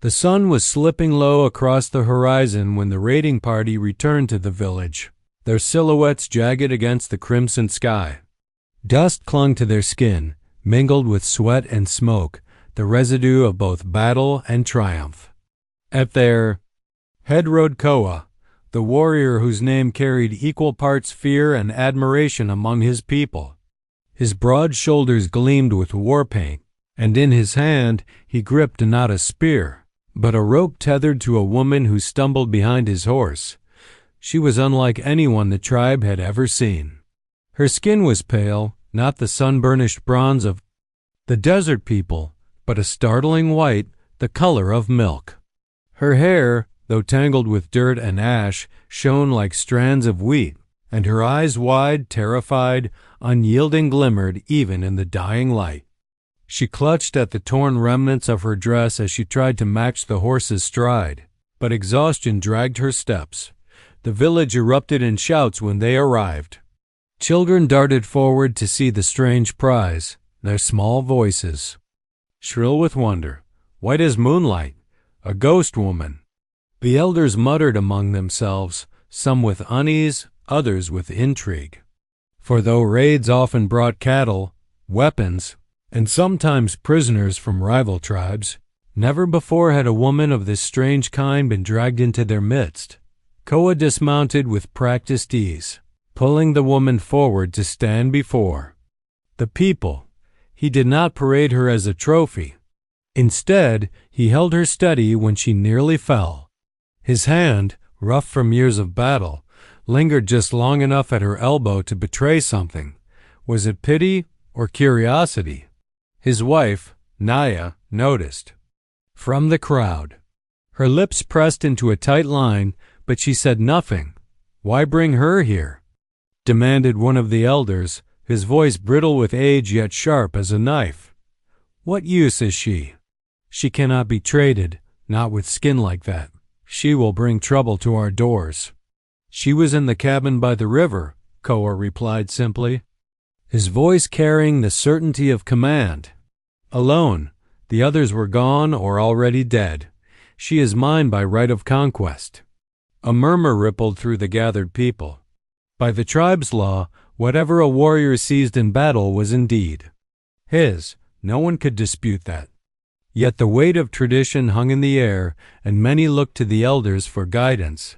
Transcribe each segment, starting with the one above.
The sun was slipping low across the horizon when the raiding party returned to the village, their silhouettes jagged against the crimson sky. Dust clung to their skin, mingled with sweat and smoke, the residue of both battle and triumph. At their head rode Koa, the warrior whose name carried equal parts fear and admiration among his people. His broad shoulders gleamed with war paint, and in his hand he gripped not a spear, but a rope tethered to a woman who stumbled behind his horse. She was unlike anyone the tribe had ever seen. Her skin was pale, not the sun-burnished bronze of the desert people, but a startling white, the color of milk. Her hair, though tangled with dirt and ash, shone like strands of wheat, and her eyes wide, terrified, unyielding glimmered even in the dying light. She clutched at the torn remnants of her dress as she tried to match the horse's stride, but exhaustion dragged her steps. The village erupted in shouts when they arrived. Children darted forward to see the strange prize, their small voices shrill with wonder. White as moonlight, a ghost woman. The elders muttered among themselves, some with unease, others with intrigue. For though raids often brought cattle, weapons, and sometimes prisoners from rival tribes, never before had a woman of this strange kind been dragged into their midst. Koa dismounted with practiced ease, pulling the woman forward to stand before the people. He did not parade her as a trophy. Instead, he held her steady when she nearly fell. His hand, rough from years of battle, lingered just long enough at her elbow to betray something. Was it pity or curiosity? His wife, Naya, noticed. From the crowd. Her lips pressed into a tight line, but she said nothing. "Why bring her here?" demanded one of the elders, his voice brittle with age yet sharp as a knife. "What use is she? She cannot be traded, not with skin like that. She will bring trouble to our doors." "She was in the cabin by the river," Koa replied simply, his voice carrying the certainty of command. "Alone. The others were gone or already dead. She is mine by right of conquest." A murmur rippled through the gathered people. By the tribe's law, whatever a warrior seized in battle was indeed his. No one could dispute that. Yet the weight of tradition hung in the air, and many looked to the elders for guidance.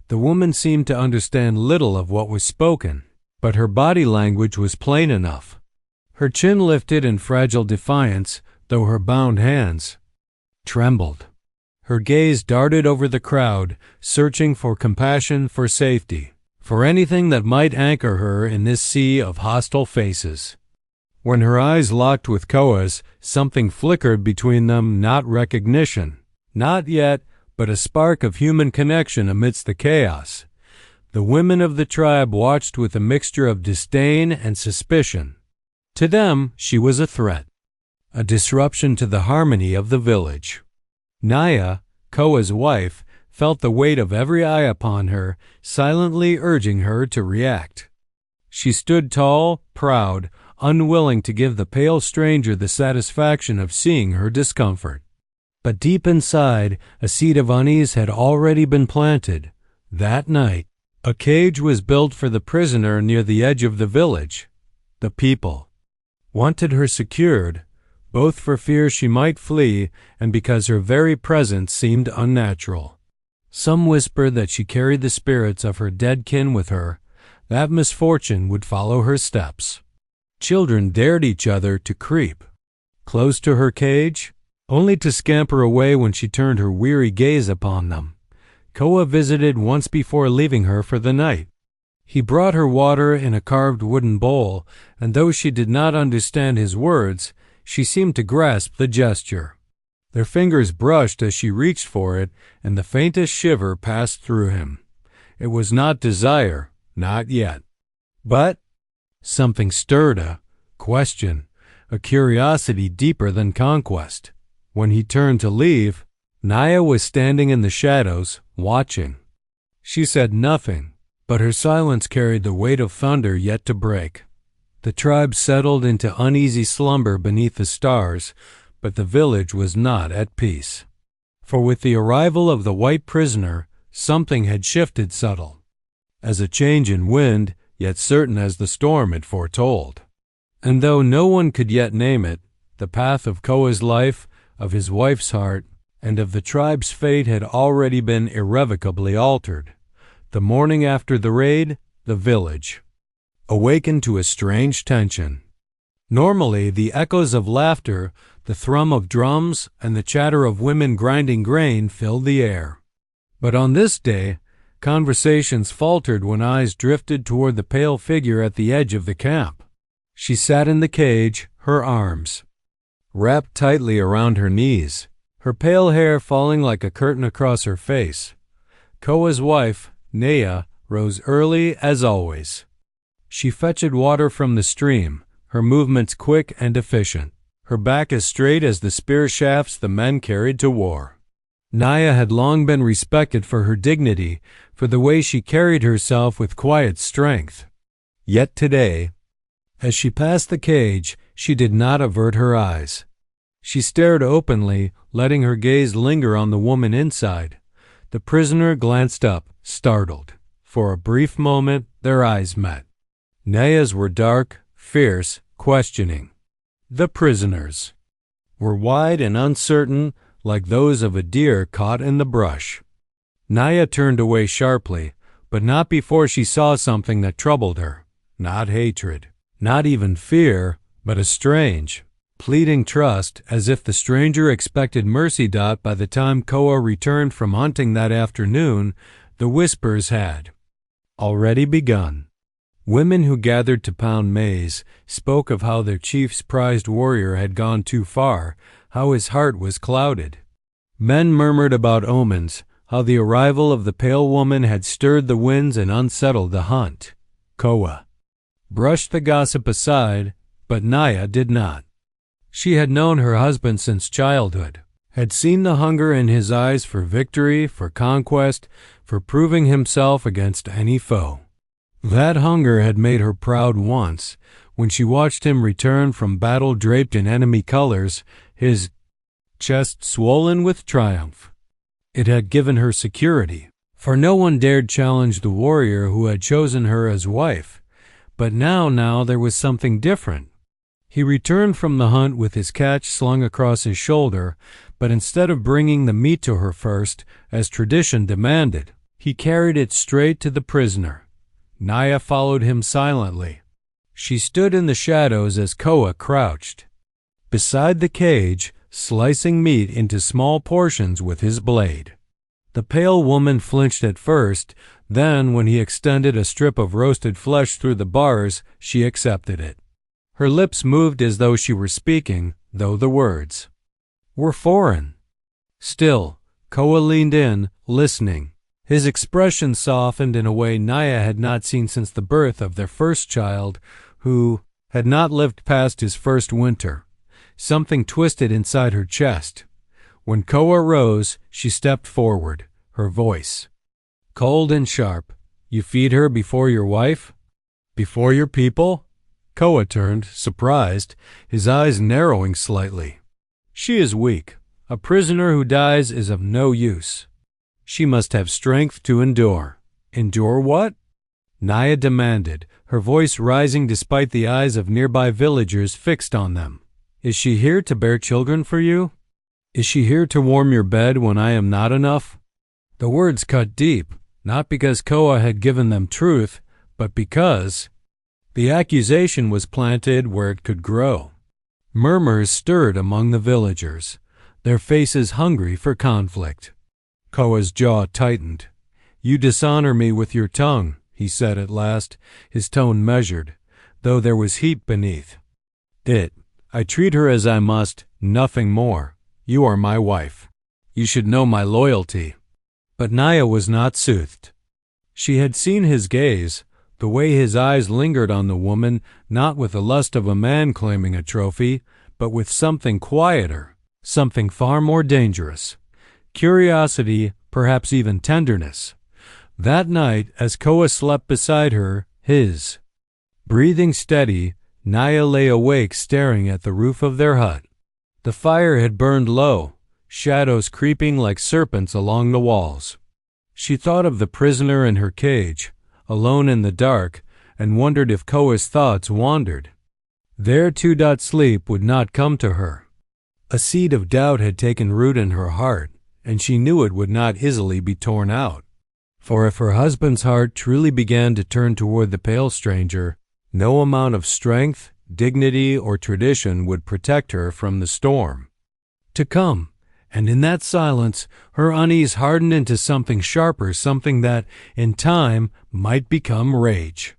The woman seemed to understand little of what was spoken, but her body language was plain enough. Her chin lifted in fragile defiance, though her bound hands trembled. Her gaze darted over the crowd, searching for compassion, for safety, for anything that might anchor her in this sea of hostile faces. When her eyes locked with Koa's, something flickered between them, not recognition, not yet, but a spark of human connection amidst the chaos. The women of the tribe watched with a mixture of disdain and suspicion. To them, she was a threat, a disruption to the harmony of the village. Naya, Koa's wife, felt the weight of every eye upon her, silently urging her to react. She stood tall, proud, unwilling to give the pale stranger the satisfaction of seeing her discomfort. But deep inside, a seed of unease had already been planted. That night, a cage was built for the prisoner near the edge of the village. The people wanted her secured, both for fear she might flee and because her very presence seemed unnatural. Some whispered that she carried the spirits of her dead kin with her, that misfortune would follow her steps. Children dared each other to creep close to her cage, only to scamper away when she turned her weary gaze upon them. Koa visited once before leaving her for the night. He brought her water in a carved wooden bowl, and though she did not understand his words, she seemed to grasp the gesture. Their fingers brushed as she reached for it, and the faintest shiver passed through him. It was not desire, not yet. But something stirred, a question, a curiosity deeper than conquest. When he turned to leave, Naya was standing in the shadows, watching. She said nothing, but her silence carried the weight of thunder yet to break. The tribe settled into uneasy slumber beneath the stars, but the village was not at peace. For with the arrival of the white prisoner, something had shifted subtle, as a change in wind, yet certain as the storm it foretold. And though no one could yet name it, the path of Koa's life, of his wife's heart, and of the tribe's fate had already been irrevocably altered. The morning after the raid, the village awakened to a strange tension. Normally, the echoes of laughter, the thrum of drums, and the chatter of women grinding grain filled the air. But on this day, conversations faltered when eyes drifted toward the pale figure at the edge of the camp. She sat in the cage, her arms wrapped tightly around her knees, her pale hair falling like a curtain across her face. Koa's wife, Nea, rose early as always. She fetched water from the stream, her movements quick and efficient, her back as straight as the spear shafts the men carried to war. Naya had long been respected for her dignity, for the way she carried herself with quiet strength. Yet today, as she passed the cage, she did not avert her eyes. She stared openly, letting her gaze linger on the woman inside. The prisoner glanced up, startled. For a brief moment, their eyes met. Naya's were dark, fierce, questioning. The prisoner's were wide and uncertain, like those of a deer caught in the brush. Naya turned away sharply, but not before she saw something that troubled her. Not hatred, not even fear, but a strange, pleading trust, as if the stranger expected mercy. By the time Koa returned from hunting that afternoon, the whispers had already begun. Women who gathered to pound maize spoke of how their chief's prized warrior had gone too far, how his heart was clouded. Men murmured about omens, how the arrival of the pale woman had stirred the winds and unsettled the hunt. Koa brushed the gossip aside, but Naya did not. She had known her husband since childhood, had seen the hunger in his eyes for victory, for conquest, for proving himself against any foe. That hunger had made her proud once, when she watched him return from battle draped in enemy colors, his chest swollen with triumph. It had given her security, for no one dared challenge the warrior who had chosen her as wife. But now there was something different. He returned from the hunt with his catch slung across his shoulder, but instead of bringing the meat to her first, as tradition demanded, he carried it straight to the prisoner. Naya followed him silently. She stood in the shadows as Koa crouched beside the cage, slicing meat into small portions with his blade. The pale woman flinched at first, then when he extended a strip of roasted flesh through the bars, she accepted it. Her lips moved as though she were speaking, though the words were foreign. Still, Koa leaned in, listening. His expression softened in a way Naya had not seen since the birth of their first child, who had not lived past his first winter. Something twisted inside her chest. When Koa rose, she stepped forward, her voice cold and sharp. "You feed her before your wife? Before your people?" Koa turned, surprised, his eyes narrowing slightly. "She is weak. A prisoner who dies is of no use. She must have strength to endure." "Endure what?" Naya demanded, her voice rising despite the eyes of nearby villagers fixed on them. "Is she here to bear children for you? Is she here to warm your bed when I am not enough?" The words cut deep, not because Koa had given them truth, but because the accusation was planted where it could grow. Murmurs stirred among the villagers, their faces hungry for conflict. Koa's jaw tightened. "You dishonor me with your tongue," he said at last, his tone measured, though there was heat beneath. I treat her as I must, nothing more. You are my wife. You should know my loyalty." But Naya was not soothed. She had seen his gaze, the way his eyes lingered on the woman, not with the lust of a man claiming a trophy, but with something quieter, something far more dangerous. Curiosity, perhaps even tenderness. That night, as Koa slept beside her, his breathing steady, Naya lay awake staring at the roof of their hut. The fire had burned low. shadows creeping like serpents along the walls. She thought of the prisoner in her cage, alone in the dark, and wondered if Koa's thoughts wandered. There too sleep would not come to her. A seed of doubt had taken root in her heart, and she knew it would not easily be torn out. For if her husband's heart truly began to turn toward the pale stranger, no amount of strength, dignity, or tradition would protect her from the storm to come. And in that silence, her unease hardened into something sharper, something that, in time, might become rage.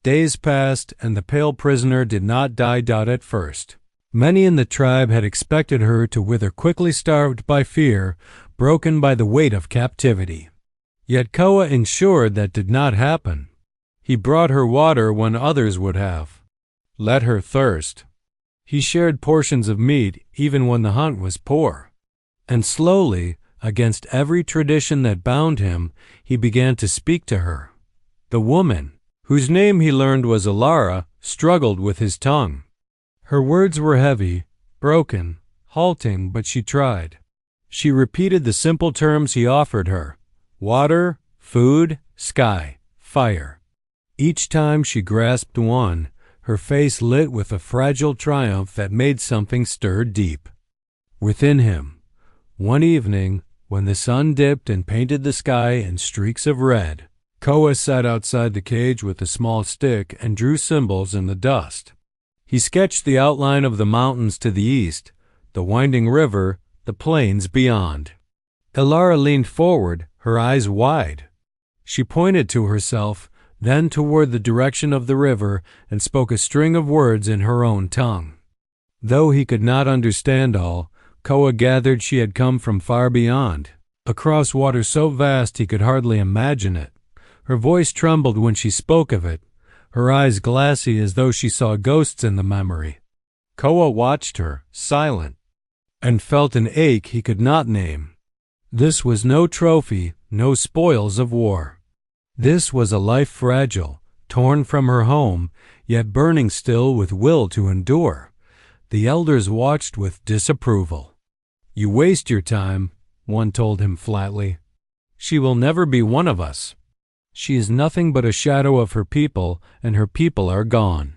Days passed, and the pale prisoner did not die at first. Many in the tribe had expected her to wither quickly, starved by fear, broken by the weight of captivity. Yet Koa ensured that did not happen. He brought her water when others would have let her thirst. He shared portions of meat even when the hunt was poor. And slowly, against every tradition that bound him, he began to speak to her. The woman, whose name he learned was Alara, struggled with his tongue. Her words were heavy, broken, halting, but she tried. She repeated the simple terms he offered her: water, food, sky, fire. Each time she grasped one, her face lit with a fragile triumph that made something stir deep within him. One evening, when the sun dipped and painted the sky in streaks of red, Koa sat outside the cage with a small stick and drew symbols in the dust. He sketched the outline of the mountains to the east, the winding river, the plains beyond. Alara leaned forward, her eyes wide. She pointed to herself, then toward the direction of the river, and spoke a string of words in her own tongue. Though he could not understand all, Koa gathered she had come from far beyond, across water so vast he could hardly imagine it. Her voice trembled when she spoke of it, her eyes glassy as though she saw ghosts in the memory. Koa watched her, silent, and felt an ache he could not name. This was no trophy, no spoils of war. This was a life fragile, torn from her home, yet burning still with will to endure. The elders watched with disapproval. "You waste your time," one told him flatly. "She will never be one of us. She is nothing but a shadow of her people, and her people are gone."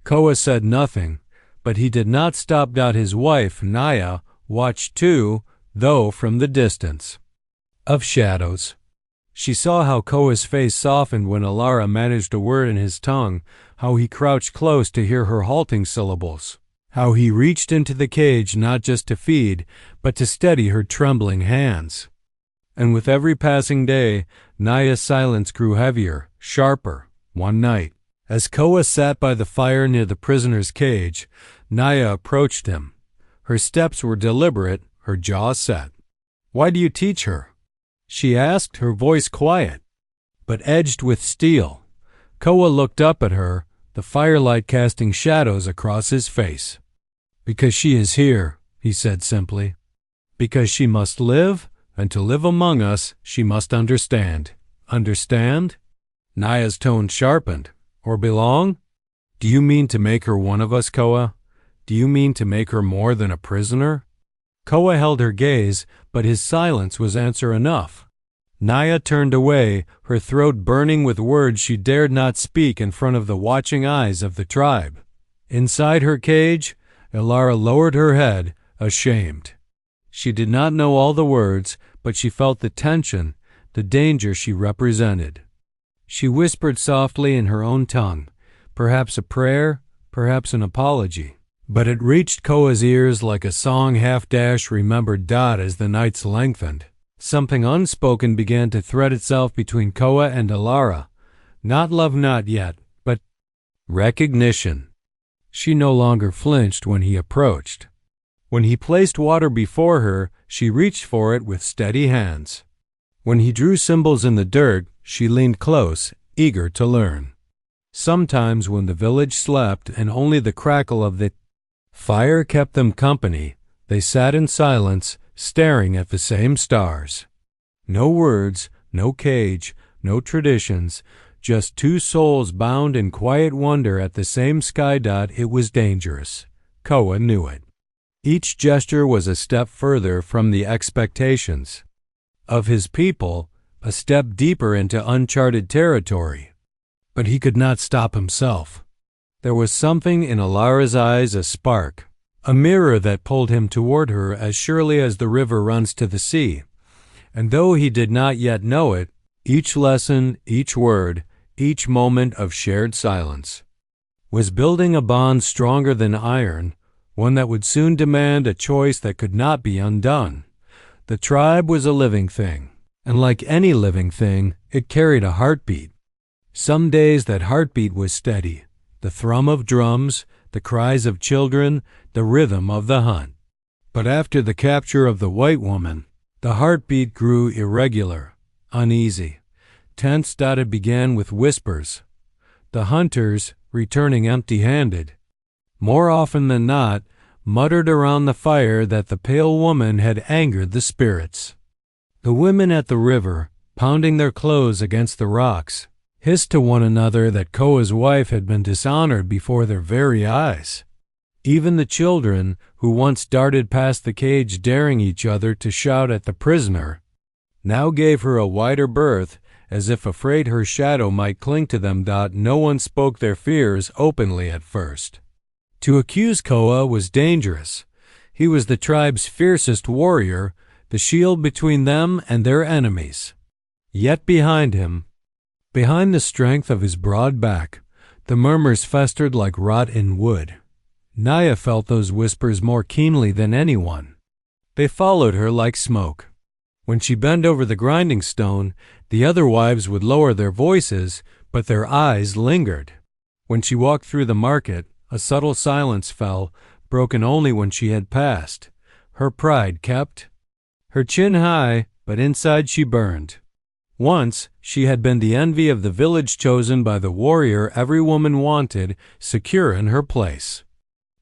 Koa said nothing, but he did not stop. His wife, Naya, watched too, though from the distance of shadows. She saw how Koa's face softened when Alara managed a word in his tongue, how he crouched close to hear her halting syllables, how he reached into the cage not just to feed, but to steady her trembling hands. And with every passing day, Naya's silence grew heavier, sharper. One night, as Koa sat by the fire near the prisoner's cage, Naya approached him. Her steps were deliberate, her jaw set. "Why do you teach her?" she asked, her voice quiet, but edged with steel. Koa looked up at her, the firelight casting shadows across his face. "Because she is here," he said simply. "Because she must live, and to live among us, she must understand." "Understand?" Naya's tone sharpened. "Or belong? Do you mean to make her one of us, Koa? Do you mean to make her more than a prisoner?" Koa held her gaze, but his silence was answer enough. Naya turned away, her throat burning with words she dared not speak in front of the watching eyes of the tribe. Inside her cage, Alara lowered her head, ashamed. She did not know all the words, but she felt the tension, the danger she represented. She whispered softly in her own tongue, perhaps a prayer, perhaps an apology. But it reached Koa's ears like a song remembered as the nights lengthened. Something unspoken began to thread itself between Koa and Alara. Not love, not yet, but recognition. She no longer flinched when he approached. When he placed water before her, she reached for it with steady hands. When he drew symbols in the dirt, she leaned close, eager to learn. Sometimes when the village slept and only the crackle of the fire kept them company, they sat in silence, staring at the same stars. No words, no cage, no traditions, just two souls bound in quiet wonder at the same sky. It was dangerous. Koa knew it. Each gesture was a step further from the expectations of his people, a step deeper into uncharted territory. But he could not stop himself. There was something in Alara's eyes, a spark, a mirror that pulled him toward her as surely as the river runs to the sea. And though he did not yet know it, each lesson, each word, each moment of shared silence was building a bond stronger than iron, one that would soon demand a choice that could not be undone. The tribe was a living thing, and like any living thing, it carried a heartbeat. Some days that heartbeat was steady, the thrum of drums, the cries of children, the rhythm of the hunt. But after the capture of the white woman, the heartbeat grew irregular, uneasy. Tensed out, it began with whispers. The hunters, returning empty-handed, more often than not, muttered around the fire that the pale woman had angered the spirits. The women at the river, pounding their clothes against the rocks, hissed to one another that Koa's wife had been dishonored before their very eyes. Even the children, who once darted past the cage daring each other to shout at the prisoner, now gave her a wider berth, as if afraid her shadow might cling to them. No one spoke their fears openly at first. To accuse Koa was dangerous. He was the tribe's fiercest warrior, the shield between them and their enemies. Yet behind him, behind the strength of his broad back, the murmurs festered like rot in wood. Naya felt those whispers more keenly than anyone. They followed her like smoke. When she bent over the grinding stone, the other wives would lower their voices, but their eyes lingered. When she walked through the market, a subtle silence fell, broken only when she had passed. Her pride kept her chin high, but inside she burned. Once she had been the envy of the village, chosen by the warrior every woman wanted, secure in her place.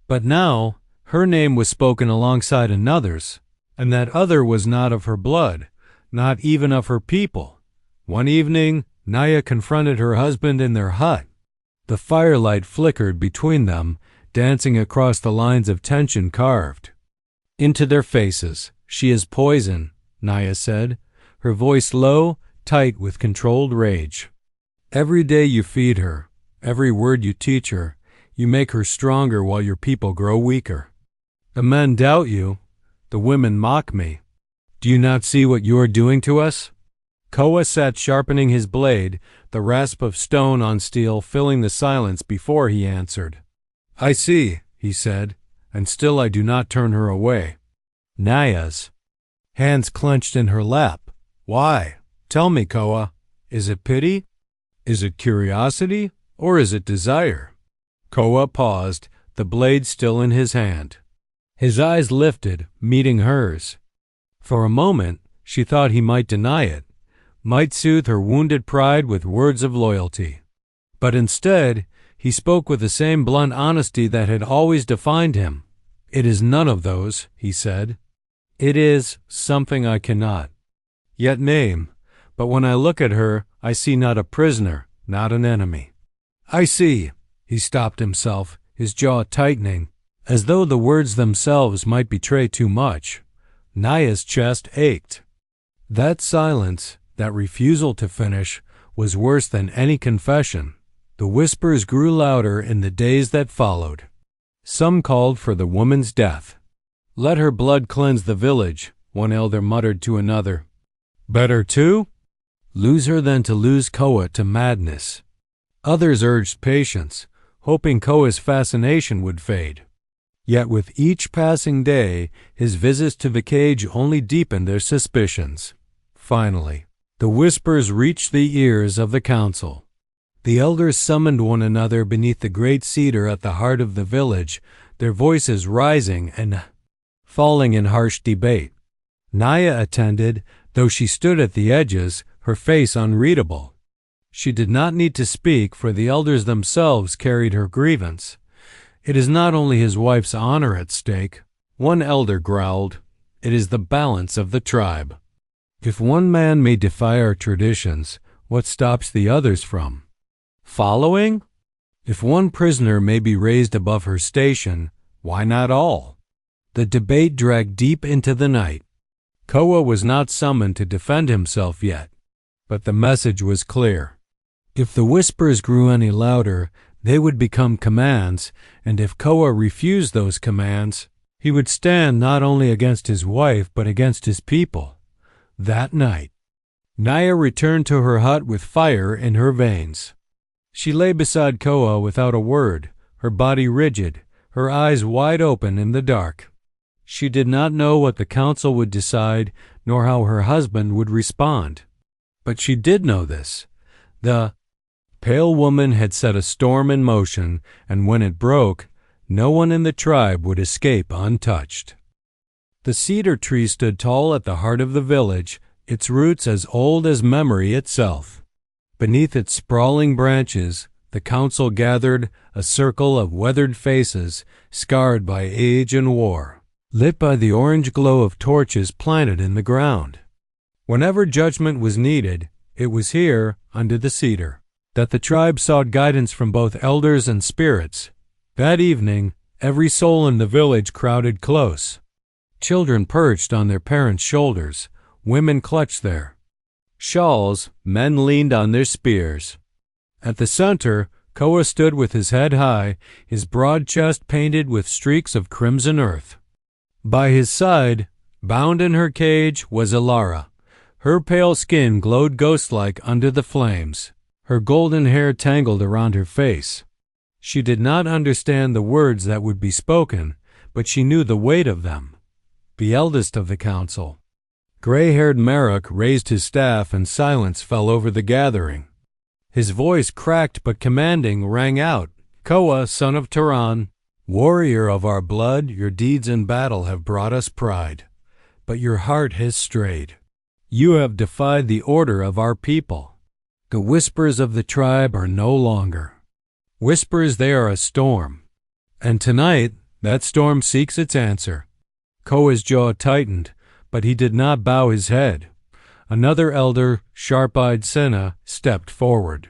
But now her name was spoken alongside another's, and that other was not of her blood, not even of her people. One evening, Naya confronted her husband in their hut. The firelight flickered between them, dancing across the lines of tension carved into their faces. "She is poison," Naya said, her voice low, tight with controlled rage. "Every day you feed her, every word you teach her, you make her stronger while your people grow weaker. The men doubt you, the women mock me. Do you not see what you are doing to us?" Koa sat sharpening his blade, the rasp of stone on steel filling the silence before he answered. "I see," he said, "and still I do not turn her away." Naya's hands clenched in her lap. "Why? Tell me, Koa. Is it pity? Is it curiosity? Or is it desire?" Koa paused, the blade still in his hand. His eyes lifted, meeting hers. For a moment, she thought he might deny it, might soothe her wounded pride with words of loyalty. But instead, he spoke with the same blunt honesty that had always defined him. "It is none of those," he said. "It is something I cannot yet name, but when I look at her, I see not a prisoner, not an enemy. I see." He stopped himself, his jaw tightening, as though the words themselves might betray too much. Naya's chest ached. That silence, that refusal to finish, was worse than any confession. The whispers grew louder in the days that followed. Some called for the woman's death. "Let her blood cleanse the village," one elder muttered to another. "Better too? Lose her than to lose Koa to madness." Others urged patience, hoping Koa's fascination would fade. Yet with each passing day, his visits to the cage only deepened their suspicions. Finally, the whispers reached the ears of the council. The elders summoned one another beneath the great cedar at the heart of the village, their voices rising and falling in harsh debate. Naya attended, though she stood at the edges, her face unreadable. She did not need to speak, for the elders themselves carried her grievance. "It is not only his wife's honor at stake," one elder growled. "It is the balance of the tribe. If one man may defy our traditions, what stops the others from following? If one prisoner may be raised above her station, why not all?" The debate dragged deep into the night. Koa was not summoned to defend himself yet, but the message was clear. If the whispers grew any louder, they would become commands, and if Koa refused those commands, he would stand not only against his wife but against his people. That night, Naya returned to her hut with fire in her veins. She lay beside Koa without a word, her body rigid, her eyes wide open in the dark. She did not know what the council would decide, nor how her husband would respond. But she did know this. The pale woman had set a storm in motion, and when it broke, no one in the tribe would escape untouched. The cedar tree stood tall at the heart of the village, its roots as old as memory itself. Beneath its sprawling branches, the council gathered, a circle of weathered faces, scarred by age and war, lit by the orange glow of torches planted in the ground. Whenever judgment was needed, it was here, under the cedar, that the tribe sought guidance from both elders and spirits. That evening, every soul in the village crowded close. Children perched on their parents' shoulders, women clutched their shawls, men leaned on their spears. At the center, Koa stood with his head high, his broad chest painted with streaks of crimson earth. By his side, bound in her cage, was Alara. Her pale skin glowed ghost-like under the flames, her golden hair tangled around her face. She did not understand the words that would be spoken, but she knew the weight of them. The eldest of the council, gray-haired Marok, raised his staff and silence fell over the gathering. His voice, cracked but commanding, rang out, "Koa, son of Turan, warrior of our blood, your deeds in battle have brought us pride, but your heart has strayed. You have defied the order of our people. The whispers of the tribe are no longer whispers, they are a storm. And tonight, that storm seeks its answer." Koa's jaw tightened, but he did not bow his head. Another elder, sharp-eyed Sena, stepped forward.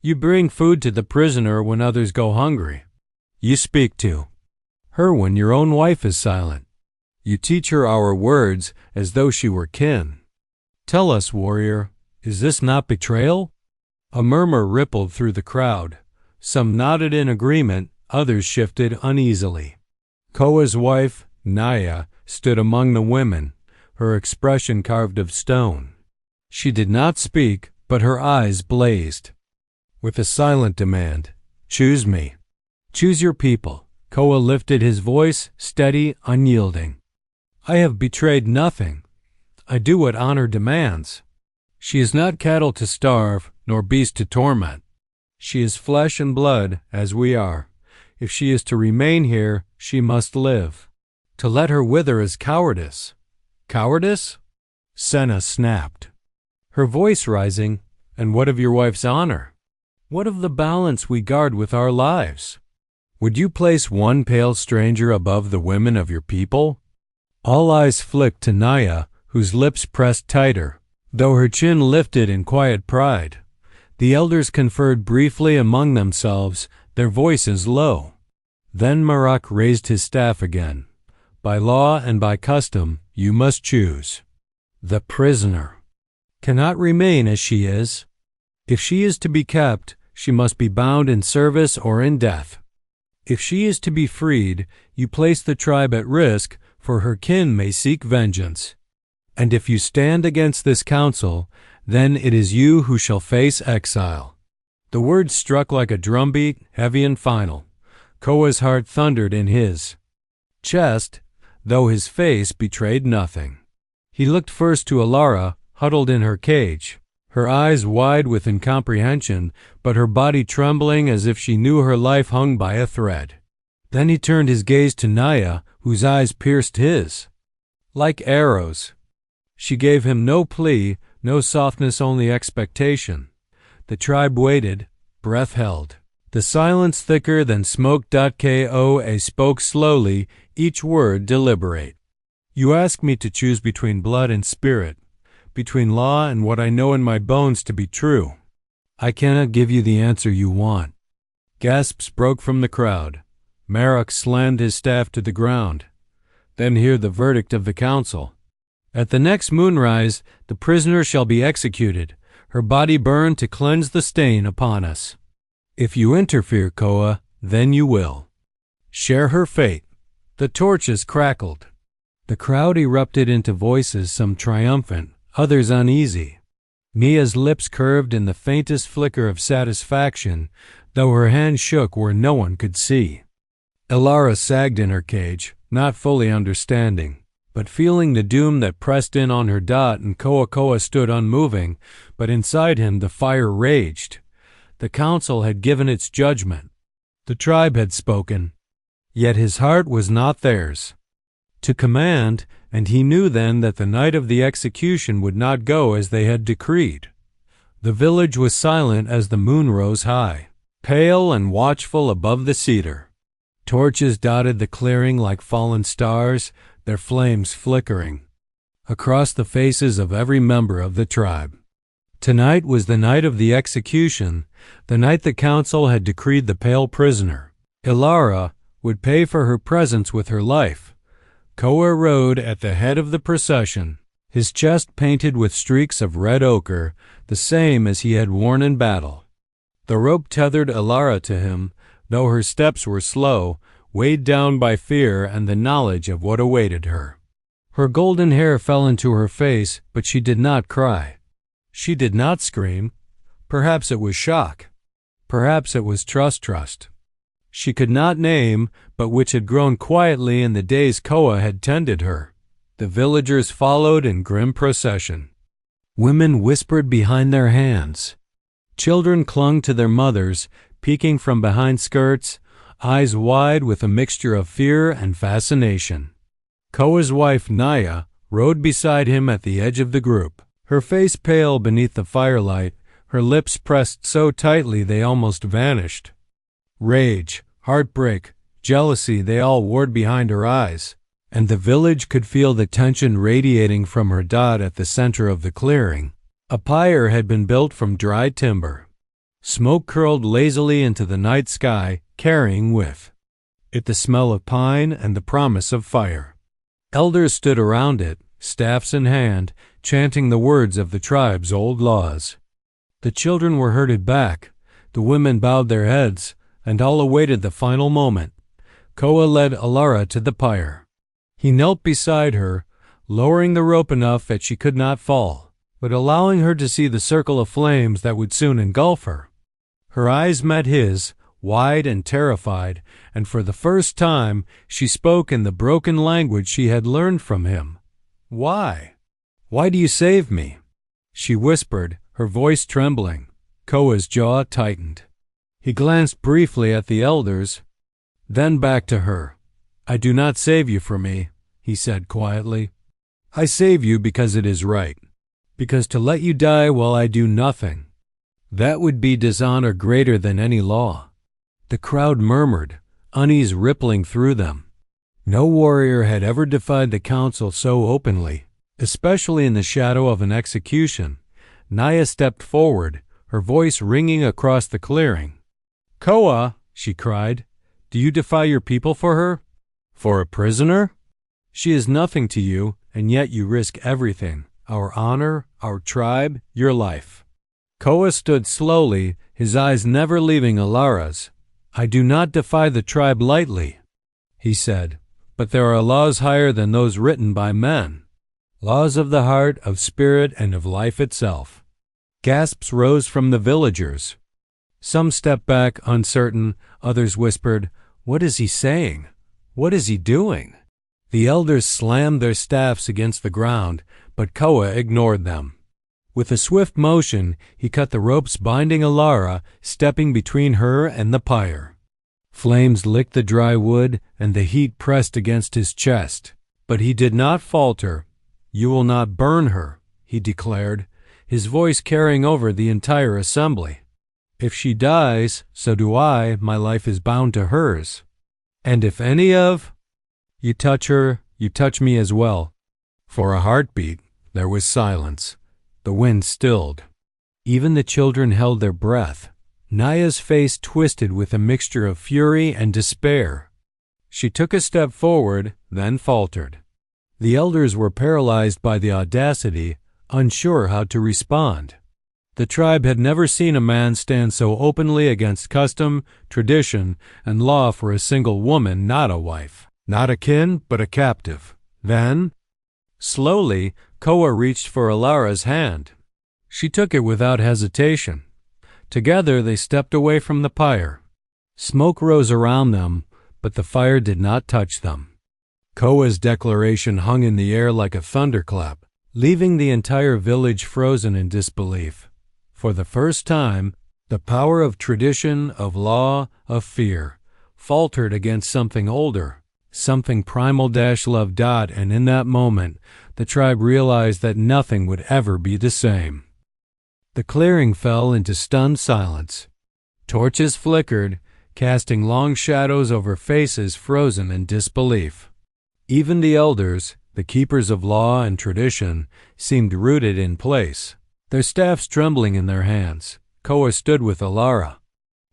"You bring food to the prisoner when others go hungry. You speak to her when your own wife is silent. You teach her our words as though she were kin. Tell us, warrior, is this not betrayal?" A murmur rippled through the crowd. Some nodded in agreement, others shifted uneasily. Koa's wife, Naya, stood among the women, her expression carved of stone. She did not speak, but her eyes blazed. With a silent demand, "Choose me. Choose your people." Koa lifted his voice, steady, unyielding. "I have betrayed nothing. I do what honor demands. She is not cattle to starve, nor beast to torment. She is flesh and blood, as we are. If she is to remain here, she must live. To let her wither is cowardice." "Cowardice?" Sena snapped, her voice rising. "And what of your wife's honor? What of the balance we guard with our lives? Would you place one pale stranger above the women of your people?" All eyes flicked to Naya, whose lips pressed tighter, though her chin lifted in quiet pride. The elders conferred briefly among themselves, their voices low. Then Marok raised his staff again. "By law and by custom, you must choose. The prisoner cannot remain as she is. If she is to be kept, she must be bound in service or in death. If she is to be freed, you place the tribe at risk, for her kin may seek vengeance. And if you stand against this council, then it is you who shall face exile." The words struck like a drumbeat, heavy and final. Koa's heart thundered in his chest, though his face betrayed nothing. He looked first to Alara, huddled in her cage, her eyes wide with incomprehension, but her body trembling as if she knew her life hung by a thread. Then he turned his gaze to Naya, whose eyes pierced his like arrows. She gave him no plea, no softness, only expectation. The tribe waited, breath held. The silence thicker than smoke. Koa spoke slowly, each word deliberate. "You ask me to choose between blood and spirit, between law and what I know in my bones to be true. I cannot give you the answer you want." Gasps broke from the crowd. Marok slammed his staff to the ground. then hear the verdict of the council. At the next moonrise, the prisoner shall be executed, her body burned to cleanse the stain upon us. If you interfere, Koa, then you will share her fate." The torches crackled. The crowd erupted into voices, some triumphant, others uneasy. Mia's lips curved in the faintest flicker of satisfaction, though her hand shook where no one could see. Ilara sagged in her cage, not fully understanding, but feeling the doom that pressed in on her dot, and Koa stood unmoving, but inside him the fire raged. The council had given its judgment. The tribe had spoken. Yet his heart was not theirs to command, and he knew then that the night of the execution would not go as they had decreed. The village was silent as the moon rose high, pale and watchful above the cedar. Torches dotted the clearing like fallen stars, their flames flickering across the faces of every member of the tribe. Tonight was the night of the execution, the night the council had decreed the pale prisoner, Ilara, would pay for her presence with her life. Koa rode at the head of the procession, his chest painted with streaks of red ochre, the same as he had worn in battle. The rope tethered Ilara to him, though her steps were slow, weighed down by fear and the knowledge of what awaited her. Her golden hair fell into her face, but she did not cry. She did not scream. Perhaps it was shock. Perhaps it was trust. She could not name, but which had grown quietly in the days Koa had tended her. The villagers followed in grim procession. Women whispered behind their hands. Children clung to their mothers, peeking from behind skirts, eyes wide with a mixture of fear and fascination. Koa's wife, Naya, rode beside him at the edge of the group, her face pale beneath the firelight, her lips pressed so tightly they almost vanished. Rage, heartbreak, jealousy, they all warred behind her eyes, and the village could feel the tension radiating from her dot at the center of the clearing. A pyre had been built from dry timber. Smoke curled lazily into the night sky, carrying with it the smell of pine and the promise of fire. Elders stood around it, staffs in hand, chanting the words of the tribe's old laws. The children were herded back, the women bowed their heads, and all awaited the final moment. Koa led Ilara to the pyre. He knelt beside her, lowering the rope enough that she could not fall, but allowing her to see the circle of flames that would soon engulf her. Her eyes met his, wide and terrified, and for the first time she spoke in the broken language she had learned from him. "Why? Why do you save me?" she whispered, her voice trembling. Koa's jaw tightened. He glanced briefly at the elders, then back to her. "I do not save you for me," he said quietly. "I save you because it is right, because to let you die while I do nothing, that would be dishonor greater than any law." The crowd murmured, unease rippling through them. No warrior had ever defied the council so openly, especially in the shadow of an execution. Naya stepped forward, her voice ringing across the clearing. "Koa," she cried, "do you defy your people for her? For a prisoner? She is nothing to you, and yet you risk everything, our honor, our tribe, your life." Koa stood slowly, his eyes never leaving Ilara's. "I do not defy the tribe lightly," he said, "but there are laws higher than those written by men, laws of the heart, of spirit, and of life itself." Gasps rose from the villagers. Some stepped back, uncertain. Others whispered, "What is he saying? What is he doing?" The elders slammed their staffs against the ground, but Koa ignored them. With a swift motion, he cut the ropes binding Ilara, stepping between her and the pyre. Flames licked the dry wood, and the heat pressed against his chest. But he did not falter. "You will not burn her," he declared, his voice carrying over the entire assembly. "If she dies, so do I. My life is bound to hers. And if any of you touch her, you touch me as well." For a heartbeat, there was silence. The wind stilled. Even the children held their breath. Naya's face twisted with a mixture of fury and despair. She took a step forward, then faltered. The elders were paralyzed by the audacity, unsure how to respond. The tribe had never seen a man stand so openly against custom, tradition, and law for a single woman, not a wife, not a kin, but a captive. Then, slowly, Koa reached for Alara's hand. She took it without hesitation. Together they stepped away from the pyre. Smoke rose around them, but the fire did not touch them. Koa's declaration hung in the air like a thunderclap, leaving the entire village frozen in disbelief. For the first time, the power of tradition, of law, of fear, faltered against something older, something primal. Love. And in that moment, the tribe realized that nothing would ever be the same. The clearing fell into stunned silence. Torches flickered, casting long shadows over faces frozen in disbelief. Even the elders, the keepers of law and tradition, seemed rooted in place, their staffs trembling in their hands. Koa stood with Alara.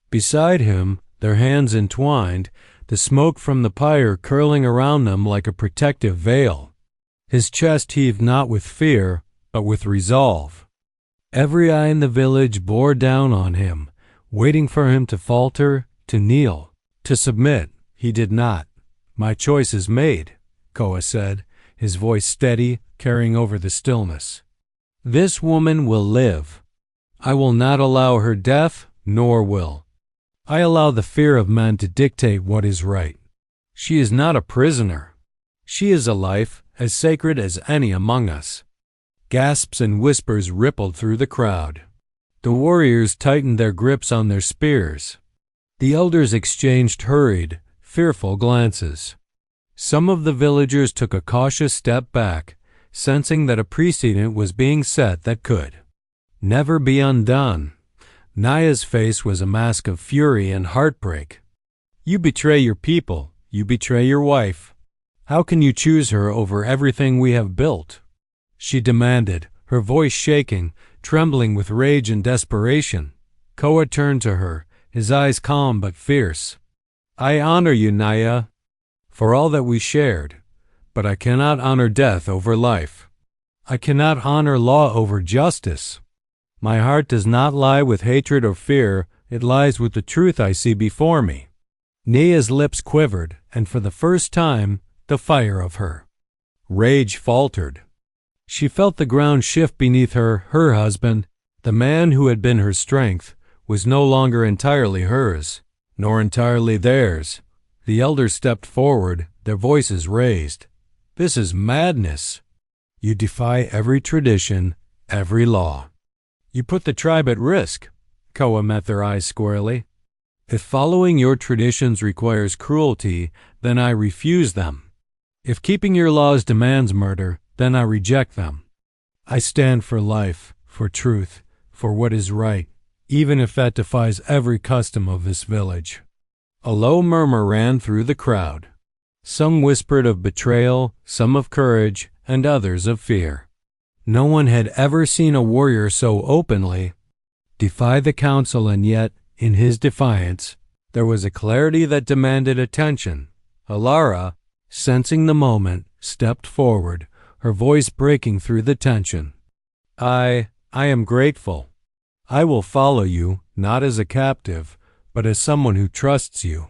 Beside him, their hands entwined, the smoke from the pyre curling around them like a protective veil. His chest heaved not with fear, but with resolve. Every eye in the village bore down on him, waiting for him to falter, to kneel, to submit. He did not. "My choice is made," Koa said, his voice steady, carrying over the stillness. "This woman will live. I will not allow her death, nor will I allow the fear of men to dictate what is right. She is not a prisoner. She is a life as sacred as any among us." Gasps and whispers rippled through the crowd. The warriors tightened their grips on their spears. The elders exchanged hurried, fearful glances. Some of the villagers took a cautious step back, sensing that a precedent was being set that could never be undone. Naya's face was a mask of fury and heartbreak. "You betray your people. You betray your wife. How can you choose her over everything we have built?" she demanded, her voice shaking, trembling with rage and desperation. Koa turned to her, his eyes calm but fierce. "I honor you, Naya, for all that we shared, but I cannot honor death over life. I cannot honor law over justice. My heart does not lie with hatred or fear, it lies with the truth I see before me." Naya's lips quivered, and for the first time, the fire of her rage faltered. She felt the ground shift beneath her. Her husband, the man who had been her strength, was no longer entirely hers, nor entirely theirs. The elders stepped forward, their voices raised. "This is madness. You defy every tradition, every law. You put the tribe at risk." Koa met their eyes squarely. "If following your traditions requires cruelty, then I refuse them. If keeping your laws demands murder, then I reject them. I stand for life, for truth, for what is right, even if that defies every custom of this village." A low murmur ran through the crowd. Some whispered of betrayal, some of courage, and others of fear. No one had ever seen a warrior so openly defy the council, and yet, in his defiance, there was a clarity that demanded attention. Alara, sensing the moment, stepped forward, her voice breaking through the tension. I am grateful. I will follow you, not as a captive, but as someone who trusts you."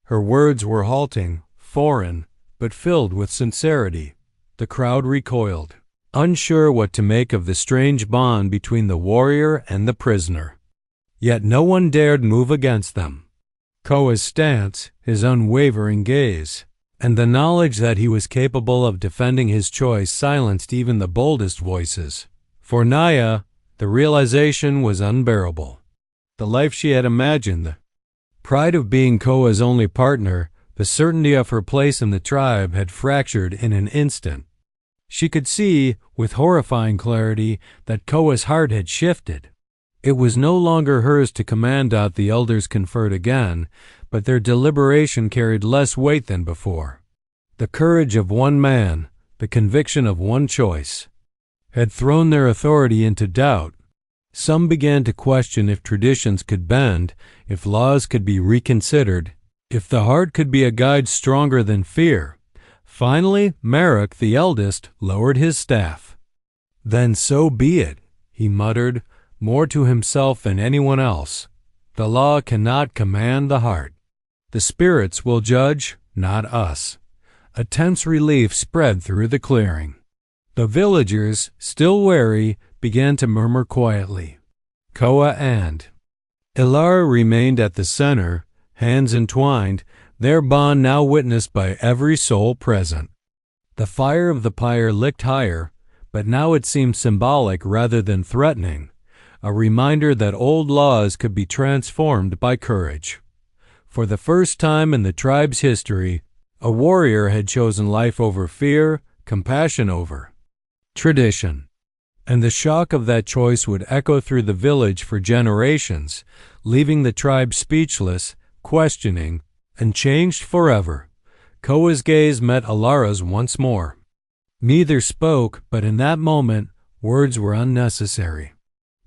Her words were halting, foreign, but filled with sincerity. The crowd recoiled, unsure what to make of the strange bond between the warrior and the prisoner. Yet no one dared move against them. Koa's stance, his unwavering gaze, and the knowledge that he was capable of defending his choice silenced even the boldest voices. For Naya, the realization was unbearable. The life she had imagined, the pride of being Koa's only partner, the certainty of her place in the tribe had fractured in an instant. She could see, with horrifying clarity, that Koa's heart had shifted. It was no longer hers to command. The elders conferred again, but their deliberation carried less weight than before. The courage of one man, the conviction of one choice, had thrown their authority into doubt. Some began to question if traditions could bend, if laws could be reconsidered, if the heart could be a guide stronger than fear. Finally, Merrick, the eldest, lowered his staff. "Then so be it," he muttered, more to himself than anyone else. "The law cannot command the heart. The spirits will judge, not us." A tense relief spread through the clearing. The villagers, still wary, began to murmur quietly. Koa and Ilara remained at the center, hands entwined, their bond now witnessed by every soul present. The fire of the pyre licked higher, but now it seemed symbolic rather than threatening, a reminder that old laws could be transformed by courage. For the first time in the tribe's history, a warrior had chosen life over fear, compassion over tradition. And the shock of that choice would echo through the village for generations, leaving the tribe speechless, questioning, and changed forever. Koa's gaze met Ilara's once more. Neither spoke, but in that moment, words were unnecessary.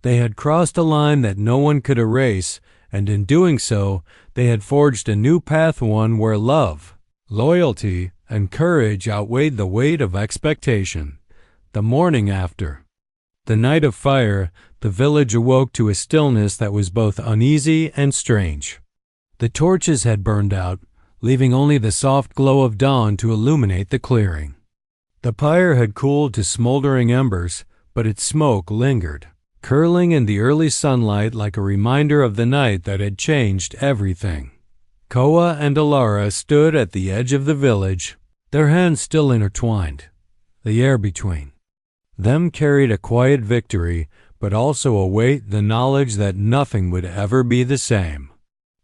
They had crossed a line that no one could erase, and in doing so, they had forged a new path, one where love, loyalty, and courage outweighed the weight of expectation. The morning after the night of fire, the village awoke to a stillness that was both uneasy and strange. The torches had burned out, leaving only the soft glow of dawn to illuminate the clearing. The pyre had cooled to smoldering embers, but its smoke lingered, curling in the early sunlight like a reminder of the night that had changed everything. Koa and Ilara stood at the edge of the village, their hands still intertwined, the air between them carried a quiet victory, but also a weight, the knowledge that nothing would ever be the same.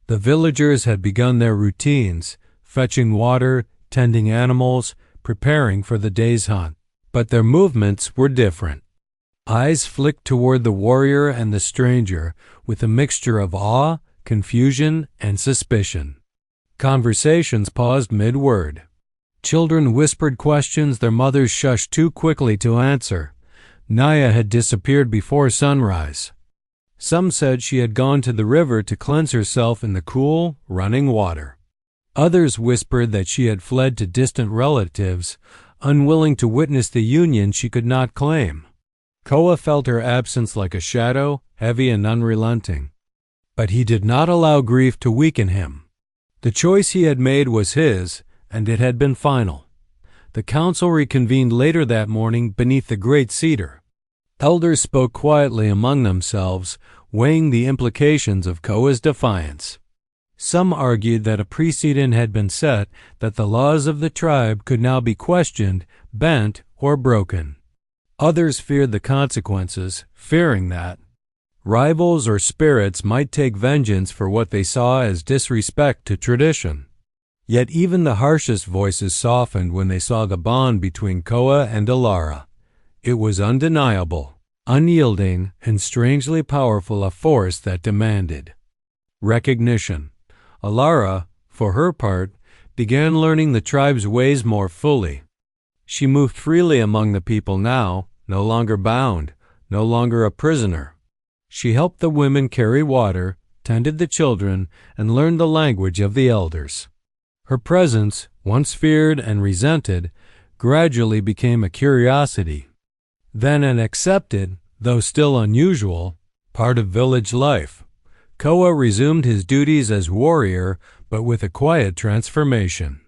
The villagers had begun their routines, fetching water, tending animals, preparing for the day's hunt. But their movements were different. Eyes flicked toward the warrior and the stranger with a mixture of awe, confusion, and suspicion. Conversations paused mid-word. Children whispered questions their mothers shushed too quickly to answer. Naya had disappeared before sunrise. Some said she had gone to the river to cleanse herself in the cool, running water. Others whispered that she had fled to distant relatives, unwilling to witness the union she could not claim. Koa felt her absence like a shadow, heavy and unrelenting. But he did not allow grief to weaken him. The choice he had made was his, and it had been final. The council reconvened later that morning beneath the great cedar. Elders spoke quietly among themselves, weighing the implications of Koa's defiance. Some argued that a precedent had been set that the laws of the tribe could now be questioned, bent, or broken. Others feared the consequences, fearing that rivals or spirits might take vengeance for what they saw as disrespect to tradition. Yet even the harshest voices softened when they saw the bond between Koa and Ilara. It was undeniable, unyielding, and strangely powerful, a force that demanded recognition. Ilara, for her part, began learning the tribe's ways more fully. She moved freely among the people now, no longer bound, no longer a prisoner. She helped the women carry water, tended the children, and learned the language of the elders. Her presence, once feared and resented, gradually became a curiosity, then an accepted, though still unusual, part of village life. Koa resumed his duties as warrior, but with a quiet transformation.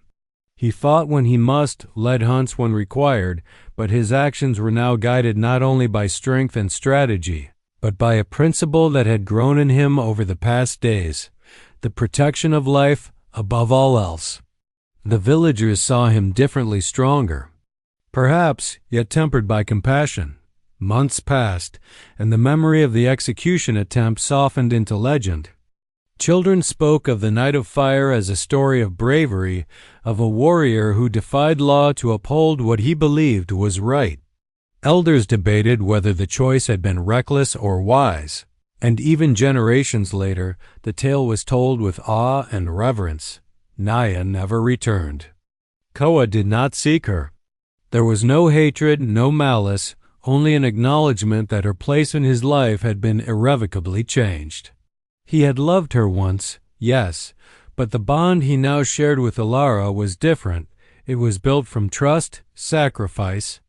He fought when he must, led hunts when required, but his actions were now guided not only by strength and strategy, but by a principle that had grown in him over the past days, the protection of life above all else. The villagers saw him differently, stronger, perhaps, yet tempered by compassion. Months passed, and the memory of the execution attempt softened into legend. Children spoke of the night of fire as a story of bravery, of a warrior who defied law to uphold what he believed was right. Elders debated whether the choice had been reckless or wise, and even generations later, the tale was told with awe and reverence. Naya never returned. Koa did not seek her. There was no hatred, no malice, only an acknowledgement that her place in his life had been irrevocably changed. He had loved her once, yes, but the bond he now shared with Ilara was different. It was built from trust, sacrifice,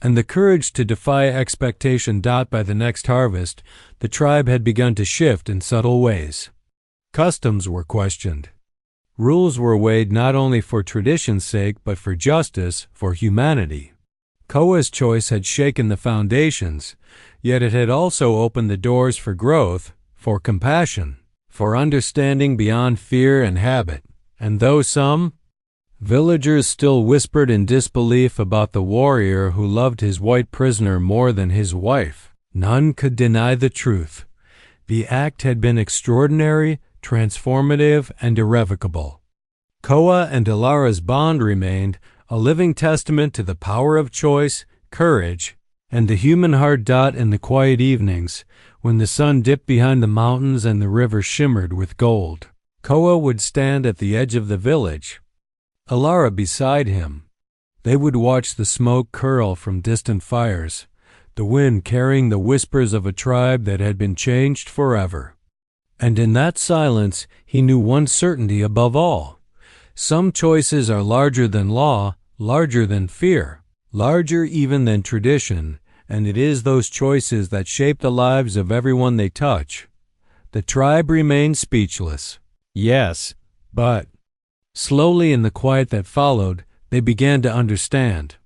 and the courage to defy expectation. By the next harvest, the tribe had begun to shift in subtle ways. Customs were questioned. Rules were weighed not only for tradition's sake but for justice, for humanity. Koa's choice had shaken the foundations, yet it had also opened the doors for growth, for compassion, for understanding beyond fear and habit. And though some villagers still whispered in disbelief about the warrior who loved his white prisoner more than his wife, none could deny the truth. The act had been extraordinary, transformative, and irrevocable. Koa and Ilara's bond remained a living testament to the power of choice, courage, and the human heart. In the quiet evenings, when the sun dipped behind the mountains and the river shimmered with gold, Koa would stand at the edge of the village, Ilara beside him. They would watch the smoke curl from distant fires, the wind carrying the whispers of a tribe that had been changed forever. And in that silence, he knew one certainty above all. Some choices are larger than law, larger than fear, larger even than tradition, and it is those choices that shape the lives of everyone they touch. The tribe remained speechless. Yes, but slowly in the quiet that followed, they began to understand.